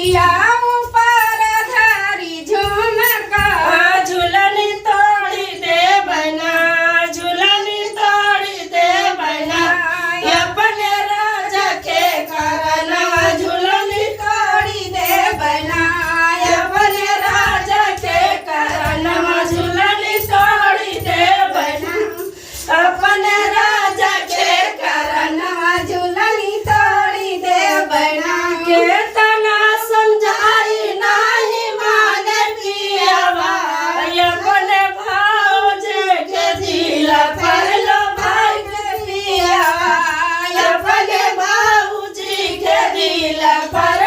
गठिया ऊपर धारी झुमका झूलनी तोड़ी दे बना झूलनी तोड़ी दे बना अपने राजा के करनवा झूलनी तोड़ी दे बना अपने राजा के करनवा झूलनी तोड़ी दे बना अपने राजा के करनवा झूलनी तोड़ी दे बना के तना समझाई नहीं माने पियावा अपने भाऊजी के दिल पर लो भाई के पियावा अपने भाऊजी के दिल पर